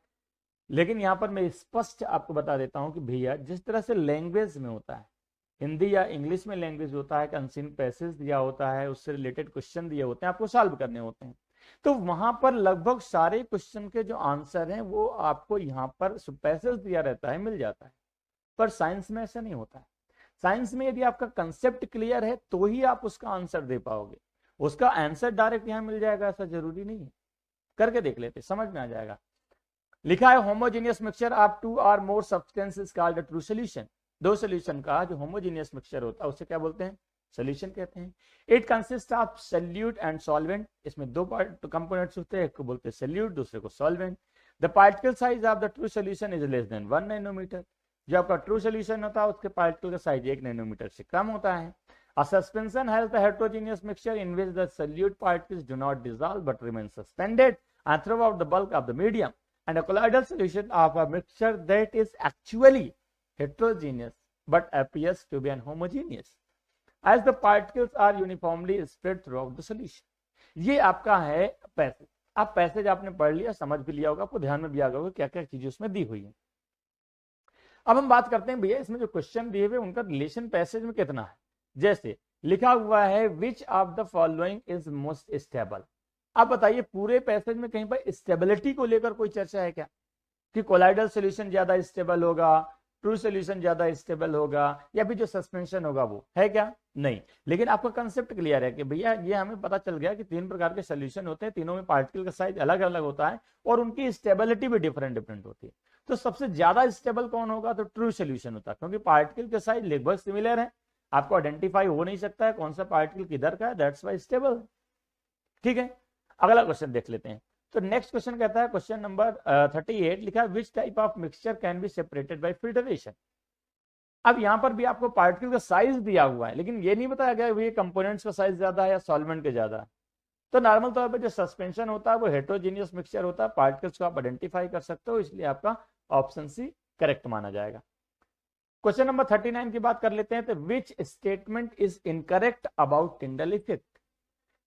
लेकिन यहां पर मैं स्पष्ट आपको बता देता हूं कि भैया जिस तरह से लैंग्वेज में होता है, हिंदी या इंग्लिश में लैंग्वेज होता है कि अनसीन पैसेज दिया होता है, उससे रिलेटेड क्वेश्चन दिए होते हैं, आपको सॉल्व करने होते हैं। तो वहां पर लगभग सारे क्वेश्चन के जो आंसर हैं वो आपको यहाँ पर पैसेज दिया रहता है, मिल जाता है। पर साइंस में ऐसा नहीं होता है। साइंस में यदि आपका कंसेप्ट क्लियर है तो ही आप उसका आंसर दे पाओगे। उसका आंसर डायरेक्ट यहां मिल जाएगा ऐसा जरूरी नहीं है। करके देख लेते, समझ में आ जाएगा। लिखा है होमोजेनियस मिक्सचर ऑफ 2 और मोर सब्सटेंसेस कॉल्ड ट्रू सॉल्यूशन। दो सॉल्यूशन का जो होमोजेनियस मिक्सचर होता है उसे क्या बोलते हैं, सॉल्यूशन कहते हैं। It consist of solute and solvent. इसमें दो कंपोनेंट्स होते हैं, एक को बोलते हैं सॉल्यूट, दूसरे को solvent. The particle size of the true solution is less than 1 nanometre. जो आपका ट्रू सॉल्यूशन होता है उसके पार्टिकल का साइज 1 नैनोमीटर से कम होता है। A suspension has the heterogeneous mixture in which the solute particles do not dissolve but remain suspended and throughout the bulk of the medium, and a colloidal solution of a mixture that is actually heterogeneous but appears to be homogeneous as the particles are uniformly spread throughout the solution। ये आपका है पैसेज। आप पैसेज आपने पढ़ लिया, समझ भी लिया होगा, आपको ध्यान में भी आ गया होगा क्या क्या चीजें उसमें दी हुई है। अब हम बात करते हैं भैया इसमें जो क्वेश्चन दिए हुए उनका रिलेशन पैसेज में कितना है। जैसे लिखा हुआ है which of the following is most stable. आप बताइए पूरे पैसेज में कहीं पर स्टेबिलिटी को लेकर कोई चर्चा है क्या, कि कोलाइडल सॉल्यूशन ज्यादा स्टेबल होगा, ट्रू सॉल्यूशन ज्यादा स्टेबल होगा, या फिर जो सस्पेंशन होगा वो है क्या, नहीं। लेकिन आपका कंसेप्ट क्लियर है कि भैया ये हमें पता चल गया कि 3 प्रकार के सॉल्यूशन होते हैं, तीनों में पार्टिकल का साइज अलग अलग होता है और उनकी स्टेबिलिटी भी डिफरेंट डिफरेंट होती है। तो सबसे ज्यादा स्टेबल कौन होगा, तो ट्रू सॉल्यूशन होता है, क्योंकि पार्टिकल के साइज लगभग सिमिलर है, आपको आइडेंटिफाई हो नहीं सकता है कौन सा पार्टिकल किधर का है, दैट्स वाई स्टेबल। ठीक है, अगला क्वेश्चन देख लेते हैं। तो नेक्स्ट क्वेश्चन कहता है क्वेश्चन नंबर 38 लिखा है which type of mixture can be separated by filtration. अब यहां पर भी आपको पार्टिकल का साइज दिया हुआ है, लेकिन ये नहीं बताया गया ये कंपोनेंट्स का साइज ज्यादा है या सॉल्वेंट के ज्यादा है। तो नॉर्मल तौर पर जो सस्पेंशन होता है वो हेट्रोजीनियस मिक्सचर होता है, पार्टिकल्स को आप आइडेंटिफाई कर सकते हो, इसलिए आपका ऑप्शन सी करेक्ट माना जाएगा। क्वेश्चन नंबर 39 की बात कर लेते हैं। तो which statement is incorrect about Tyndall effect.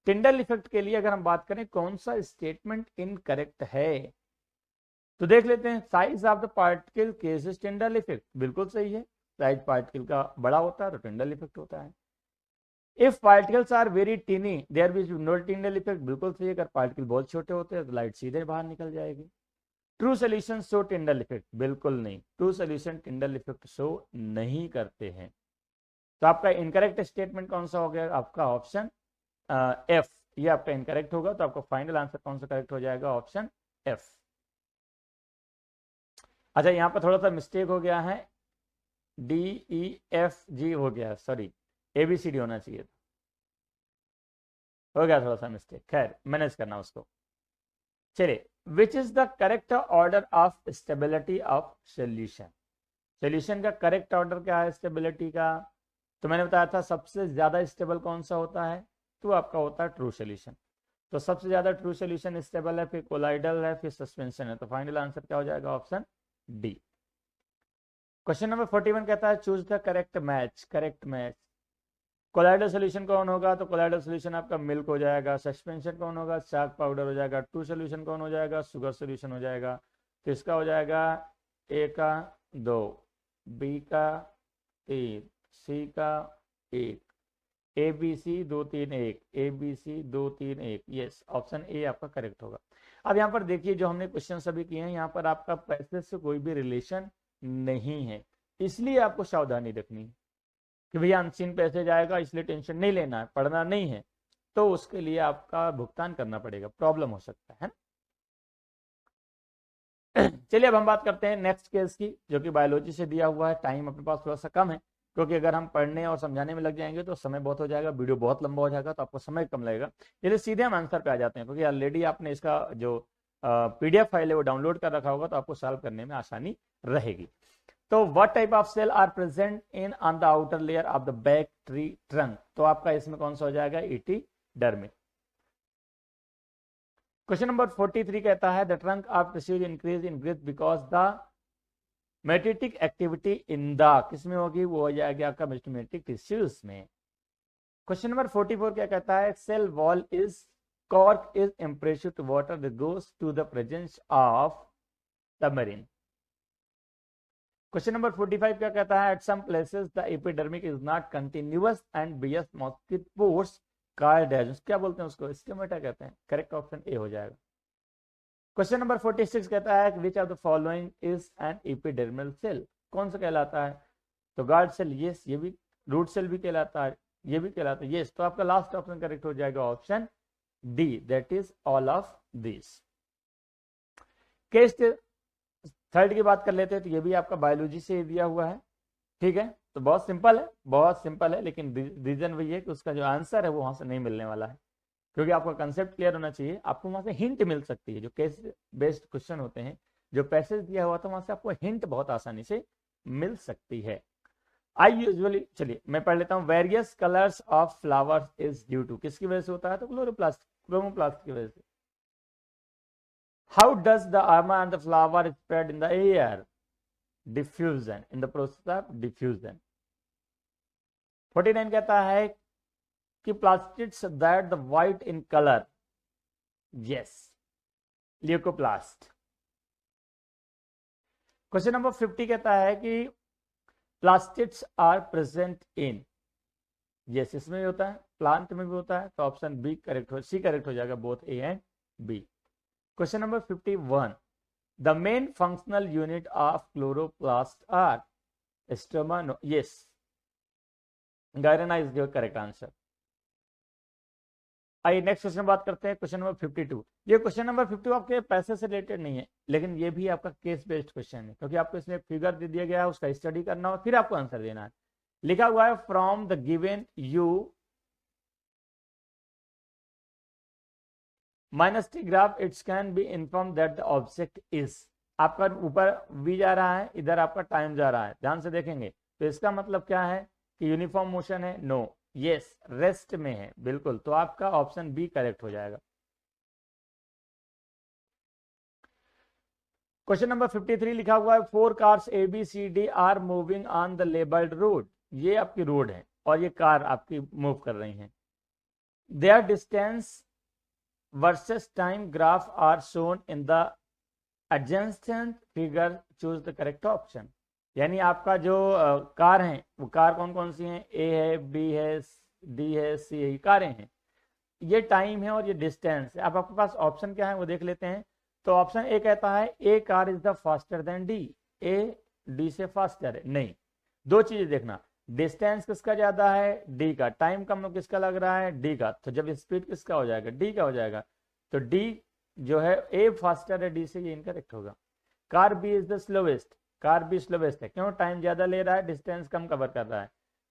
Tyndall effect के लिए अगर हम बात करें कौन सा स्टेटमेंट इनकरेक्ट है, तो देख लेते हैं। Size of the particle cases टिंडल effect, बिल्कुल सही है, साइज पार्टिकल का बड़ा होता है तो टिंडल इफेक्ट होता है। If particles are very tiny there will be no Tyndall effect, बिल्कुल सही है, अगर पार्टिकल बहुत छोटे होते हैं तो लाइट सीधे बाहर निकल जाएगी। ट्रू सॉल्यूशन शो टिंडल इफेक्ट, बिल्कुल नहीं, true solution Tyndall effect show नहीं करते हैं। तो आपका इनकरेक्ट स्टेटमेंट कौन सा हो गया, आपका ऑप्शन एफ, ये आपका इनकरेक्ट होगा। तो आपका फाइनल आंसर कौन सा करेक्ट हो जाएगा, ऑप्शन एफ। अच्छा यहां पर थोड़ा सा मिस्टेक हो गया है, डी ई एफ जी हो गया, सॉरी एबीसीडी होना चाहिए, हो गया थोड़ा सा मिस्टेक, खैर मैनेज करना उसको। चलिए which is the correct order of stability of solution. Solution का करेक्ट ऑर्डर क्या है स्टेबिलिटी का, तो मैंने बताया था सबसे ज्यादा स्टेबल कौन सा होता है, तो आपका होता है ट्रू सॉल्यूशन। तो सबसे ज्यादा ट्रू सॉल्यूशन स्टेबल है, फिर कोलाइडल है, फिर सस्पेंशन है, तो फाइनल आंसर क्या हो जाएगा, ऑप्शन डी। क्वेश्चन नंबर 41 कहता है choose the correct match. Correct match colloidal solution कौन होगा? तो कोलाइडल सोल्यूशन आपका मिल्क हो जाएगा। सस्पेंशन कौन होगा? चाक पाउडर हो जाएगा। टू सोल्यूशन कौन हो जाएगा? शुगर सोल्यूशन हो जाएगा। तो इसका हो जाएगा ए का 2, बी का 3, सी का 1, A B C 2 3 1, A B C 2 3 1। Yes, option A आपका करेक्ट होगा। अब यहाँ पर देखिए जो हमने क्वेश्चन सभी किए हैं, यहाँ पर आपका पैसे से कोई भी रिलेशन नहीं है, इसलिए आपको सावधानी रखनी है कि भैया अनसीन पैसे जाएगा, इसलिए टेंशन नहीं लेना है, पढ़ना नहीं है, तो उसके लिए आपका भुगतान करना पड़ेगा, प्रॉब्लम हो सकता है। चलिए अब हम बात करते हैं नेक्स्ट केस की, जो कि बायोलॉजी से दिया हुआ है। टाइम अपने पास थोड़ा सा कम है, क्योंकि अगर हम पढ़ने और समझाने में लग जाएंगे तो समय बहुत हो जाएगा, वीडियो बहुत लंबा हो जाएगा, तो आपको समय कम लगेगा। चलिए सीधे हम आंसर पे आ जाते हैं, क्योंकि ऑलरेडी आपने इसका जो पीडीएफ फाइल है वो डाउनलोड कर रखा होगा, तो आपको सॉल्व करने में आसानी रहेगी। तो what type of cell are present in on the outer layer of the back tree trunk? तो आपका इसमें कौन सा हो जाएगा? एपिडर्मिस। क्वेश्चन नंबर 43 कहता है the trunk of tissues increase in breadth because the मेटेटिक एक्टिविटी इन द, किसमें होगी? वो हो जाएगा आपका मेटेमेटिक टिश्यूज में। क्वेश्चन नंबर 44 क्या कहता है? Cell wall is cork is impressive to water that goes to the presence of tamarin. Question number 45 क्या कहता है? At some places the epidermic is not continuous and बियस मॉस्किट पोर्स कार्डियस, क्या बोलते हैं उसको? स्टिमेटा कहते हैं। करेक्ट ऑप्शन ए हो जाएगा। क्वेश्चन नंबर 46 कहता है which of the following is an epidermal cell? कौन सा कहलाता है? तो गार्ड सेल, यस, ये भी। रूट सेल भी कहलाता है, ये भी कहलाता है, यस। तो आपका लास्ट ऑप्शन करेक्ट हो जाएगा option D, that is all of this. Case third की बात कर लेते हैं, तो ये भी आपका बायोलॉजी से दिया हुआ है, ठीक है। तो बहुत सिंपल है, बहुत सिंपल है, लेकिन रीजन वही है कि उसका जो आंसर है वो वहां से नहीं मिलने वाला है, क्योंकि आपका कंसेप्ट क्लियर होना चाहिए। आपको वहां से हिंट मिल सकती है, जो केस बेस्ड क्वेश्चन होते हैं, जो पैसेज दिया हुआ था वहां से आपको हिंट बहुत आसानी से मिल सकती है। आई यूजुअली, चलिए मैं पढ़ लेता हूँ। Various colours of flowers is due to, किसकी वजह से होता है? तो क्लोरोप्लास्ट, क्रोमोप्लास्ट की वजह से। How does the aroma and the flower spread in the air? Diffusion, in the process of diffusion. 49 कहता है कि plastids that the white in color, yes, leucoplast. Question number 50 कहता है कि plastids are present in, yes, इसमें भी होता है, प्लांट में भी होता है, तो ऑप्शन बी करेक्ट हो, सी करेक्ट हो जाएगा, both A and B. Question number 51, the main functional unit of chloroplast are stroma, yes, Gyrena is your correct answer. आइए नेक्स्ट क्वेश्चन बात करते हैं, क्वेश्चन नंबर 52। ये क्वेश्चन नंबर 52 आपके पैसे से रिलेटेड नहीं है, लेकिन ये भी आपका केस बेस्ड क्वेश्चन है, क्योंकि आपको इसमें फिगर दे दिया गया है, उसका स्टडी करना हो, फिर आपको आंसर देना है। लिखा हुआ है from the given you -t graph it's can be inform that the object is, आपका ऊपर v जा रहा है, इधर आपका टाइम जा रहा है, ध्यान से देखेंगे, तो इसका मतलब क्या है कि यूनिफॉर्म मोशन है? नो, यस, रेस्ट में है, बिल्कुल। तो आपका ऑप्शन बी करेक्ट हो जाएगा। क्वेश्चन नंबर 53 लिखा हुआ है 4 cars A B C D are moving on the labelled road, ये आपकी रोड है और ये कार आपकी मूव कर रही हैं। Their distance versus time graph are shown in the adjacent figure, choose the correct option। यानी आपका जो कार है वो कार कौन कौन सी हैं? ए है, बी है, डी है, सी है, कारें हैं। ये टाइम है और ये डिस्टेंस है। अब आपके पास ऑप्शन क्या है वो देख लेते हैं। तो ऑप्शन ए कहता है A car is the faster than D, A D से फास्टर है? नहीं, दो चीजें देखना, डिस्टेंस किसका ज्यादा है? डी का। टाइम कम किसका लग रहा है? डी का। तो जब स्पीड किसका हो जाएगा? डी का हो जाएगा। तो डी जो है, ए फास्टर है डी से, ये इनकरेक्ट होगा। Car B is the slowest, car B slowest है, क्यों? टाइम ज्यादा ले रहा है, डिस्टेंस कम कवर कर रहा है,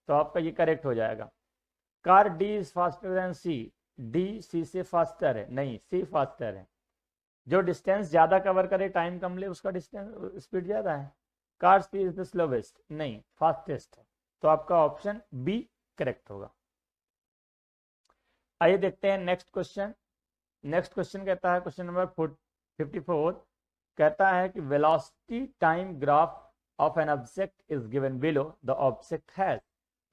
तो आपका ये करेक्ट हो जाएगा। Car D is faster than C, D C से फास्टर है? नहीं, सी फास्टर है। जो डिस्टेंस ज्यादा कवर करे, टाइम कम ले, उसका डिस्टेंस स्पीड ज्यादा है। Car C is the slowest, नहीं, फास्टेस्ट है। तो आपका ऑप्शन बी करेक्ट होगा। आइए देखते हैं नेक्स्ट क्वेश्चन। नेक्स्ट क्वेश्चन कहता है, क्वेश्चन नंबर 54 कहता है कि velocity time graph of an object is given below, the object has,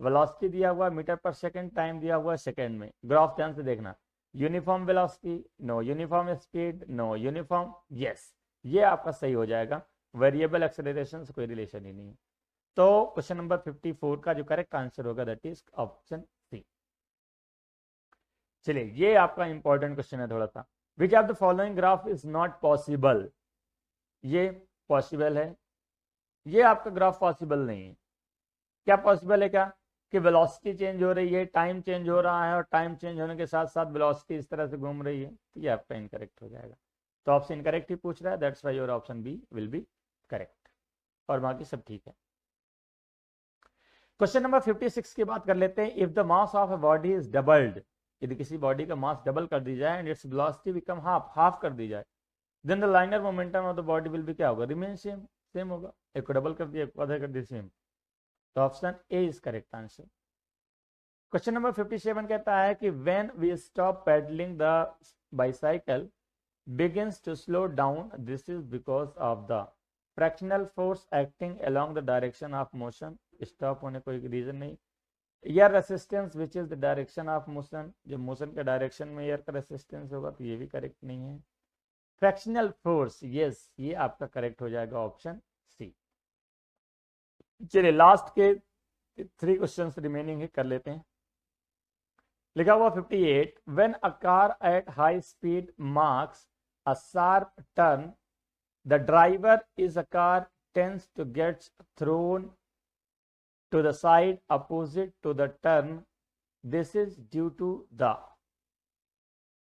velocity दिया हुआ मीटर पर सेकंड, टाइम दिया हुआ सेकंड में। ग्राफ ध्यान से देखना, uniform velocity no, uniform speed no, uniform yes, ये आपका सही हो जाएगा। वेरिएबल एक्सेलरेशन से कोई रिलेशन ही नहीं है। तो क्वेश्चन नंबर 54 का जो करेक्ट आंसर होगा दैट इज ऑप्शन सी। चलिए ये आपका इंपॉर्टेंट क्वेश्चन है थोड़ा सा। विच of the following graph is not possible, ये पॉसिबल है, ये आपका ग्राफ पॉसिबल नहीं है। क्या पॉसिबल है? क्या कि वेलोसिटी चेंज हो रही है, टाइम चेंज हो रहा है, और टाइम चेंज होने के साथ साथ वेलोसिटी इस तरह से घूम रही है, तो ये आपका इनकरेक्ट हो जाएगा। तो ऑप्शन इनकरेक्ट ही पूछ रहा है, that's why your option B will be correct, और बाकी सब ठीक है। क्वेश्चन नंबर 56 की बात कर लेते हैं। If the mass of a body is doubled, यदि किसी बॉडी का मास डबल कर दी जाए and its velocity become half कर दी जाए, then the linear momentum of the body will be क्या होगा? रिमेन सेम होगा। एक को डबल कर दिया, एक को आधा कर दिया, सेम। तो option A is correct answer. Question number 57 कहता है कि when we stop pedalling the bicycle begins to slow down, this is because of the fractional force acting along the direction of motion, stop होने कोई रीजन नहीं, air resistance which is the direction of motion, जो मोशन के डायरेक्शन में एयर का रेसिस्टेंस होगा, तो ये भी करेक्ट नहीं है। फ्रैक्शनल फोर्स यस, ये आपका करेक्ट हो जाएगा ऑप्शन सी। चलिए लास्ट के 3 क्वेश्चंस रिमेनिंग है, कर लेते हैं। लिखा हुआ 58, when a car at high speed marks a sharp turn, the driver is a car tends to get thrown to the side opposite to the turn. This is due to the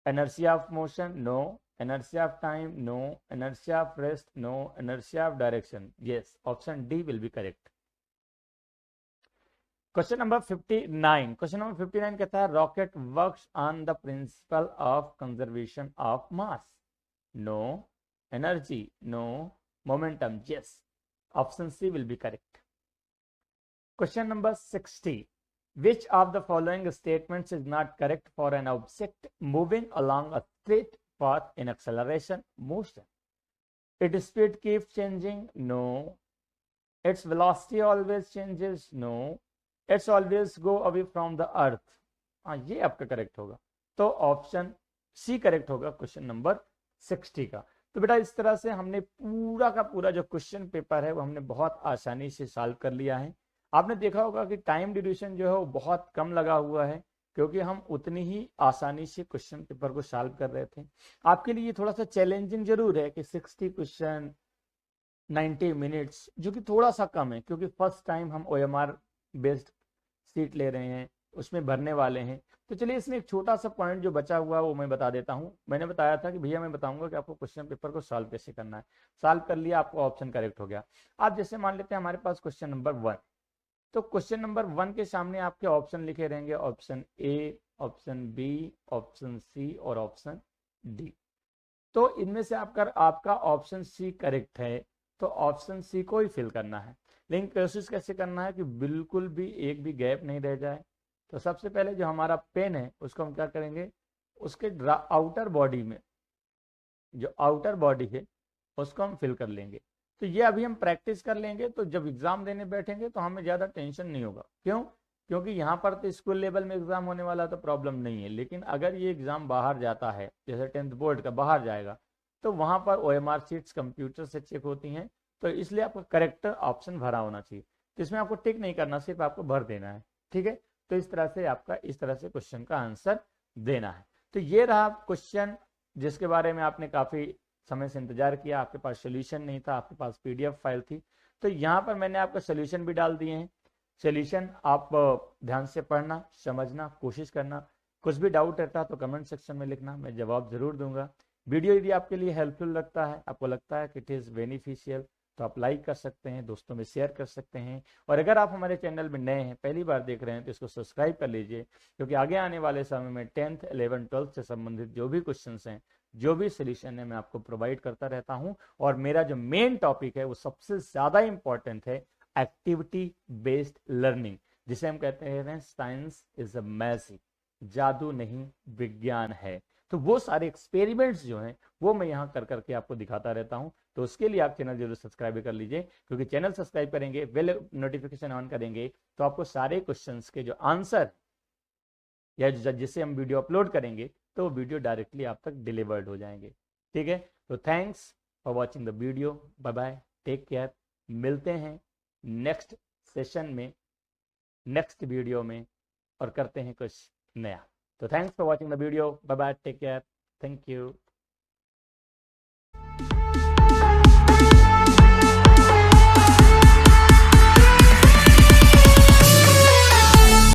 inertia of motion no, inertia of time no, inertia of rest no, inertia of direction yes, option D will be correct. Question number 59, question number 59 कहता है rocket works on the principle of conservation of mass, no, energy no, momentum yes, option C will be correct. Question number 60, which of the following statements is not correct for an object moving along a straight path in acceleration motion? Its speed keeps changing no, its velocity always changes no, it's always go away from the earth, हाँ ये आपका करेक्ट होगा। तो ऑप्शन सी करेक्ट होगा क्वेश्चन नंबर 60 का। तो बेटा इस तरह से हमने पूरा का पूरा जो क्वेश्चन पेपर है वो हमने बहुत आसानी से सॉल्व कर लिया है। आपने देखा होगा कि टाइम ड्यूरेशन जो है वो बहुत कम लगा हुआ है, क्योंकि हम उतनी ही आसानी से क्वेश्चन पेपर को सॉल्व कर रहे थे। आपके लिए थोड़ा सा चैलेंजिंग जरूर है कि 60 क्वेश्चन 90 मिनट्स, जो कि थोड़ा सा कम है, क्योंकि फर्स्ट टाइम हम OMR बेस्ड सीट ले रहे हैं, उसमें भरने वाले हैं। तो चलिए इसमें एक छोटा सा पॉइंट जो बचा हुआ है वो मैं बता देता हूं। मैंने बताया था कि भैया मैं बताऊंगा कि आपको क्वेश्चन पेपर को सॉल्व कैसे करना है। सॉल्व कर लिया, आपको ऑप्शन करेक्ट हो गया। आप जैसे मान लेते हैं हमारे पास क्वेश्चन नंबर 1, तो क्वेश्चन नंबर 1 के सामने आपके ऑप्शन लिखे रहेंगे, option A, option B, option C और ऑप्शन डी। तो इनमें से आपका ऑप्शन सी करेक्ट है, तो ऑप्शन सी को ही फिल करना है। लेकिन कोशिश कैसे करना है कि बिल्कुल भी एक भी गैप नहीं रह जाए। तो सबसे पहले जो हमारा पेन है उसको हम क्या करेंगे, उसके आउटर बॉडी में, जो आउटर बॉडी है उसको हम फिल कर लेंगे। तो ये अभी हम प्रैक्टिस कर लेंगे, तो जब एग्जाम देने बैठेंगे तो हमें ज़्यादा टेंशन नहीं होगा। क्यों? क्योंकि यहाँ पर तो स्कूल लेवल में एग्जाम होने वाला तो प्रॉब्लम नहीं है, लेकिन अगर ये एग्जाम बाहर जाता है, जैसे 10th बोर्ड का बाहर जाएगा, तो वहाँ पर OMR शीट्स कंप्यूटर से चेक होती हैं, तो इसलिए आपको करेक्ट ऑप्शन भरा होना चाहिए। तो इसमें आपको टिक नहीं करना, सिर्फ आपको भर देना है, ठीक है। तो इस तरह से आपका इस तरह से क्वेश्चन का आंसर देना है। तो ये रहा क्वेश्चन जिसके बारे में आपने काफी समय से इंतजार किया। आपके पास सोल्यूशन नहीं था, आपके पास PDF फाइल थी, तो यहाँ पर मैंने आपका सोल्यूशन भी डाल दिए हैं। सोल्यूशन आप ध्यान से पढ़ना, समझना, कोशिश करना। कुछ भी डाउट रहता है तो कमेंट सेक्शन में लिखना, मैं जवाब जरूर दूंगा। वीडियो यदि आपके लिए हेल्पफुल लगता है, आपको लगता है कि इट इज़ बेनिफिशियल, तो आप लाइक कर सकते हैं, दोस्तों में शेयर कर सकते हैं। और अगर आप हमारे चैनल में नए हैं, पहली बार देख रहे हैं, तो इसको सब्सक्राइब कर लीजिए, क्योंकि आगे आने वाले समय में 10th 11th 12th से संबंधित जो भी क्वेश्चंस हैं, जो भी सोल्यूशन है, मैं आपको प्रोवाइड करता रहता हूं। और मेरा जो मेन टॉपिक है वो सबसे ज्यादा इंपॉर्टेंट है, एक्टिविटी बेस्ड लर्निंग, जिसे हम कहते हैं साइंस इज अ मैजिक, जादू नहीं विज्ञान है। तो वो सारे एक्सपेरिमेंट्स जो हैं वो मैं यहाँ कर करके आपको दिखाता रहता हूँ। तो उसके लिए आप चैनल जरूर सब्सक्राइब कर लीजिए, क्योंकि चैनल सब्सक्राइब करेंगे, बेल नोटिफिकेशन ऑन करेंगे, तो आपको सारे क्वेश्चंस के जो आंसर या जिससे हम वीडियो अपलोड करेंगे तो वो वीडियो डायरेक्टली आप तक डिलीवर्ड हो जाएंगे। ठीक है, तो thanks for watching the video, bye bye, take care. मिलते हैं नेक्स्ट सेशन में, नेक्स्ट वीडियो में, और करते हैं कुछ नया। तो thanks for watching the video, bye bye, take care, thank you.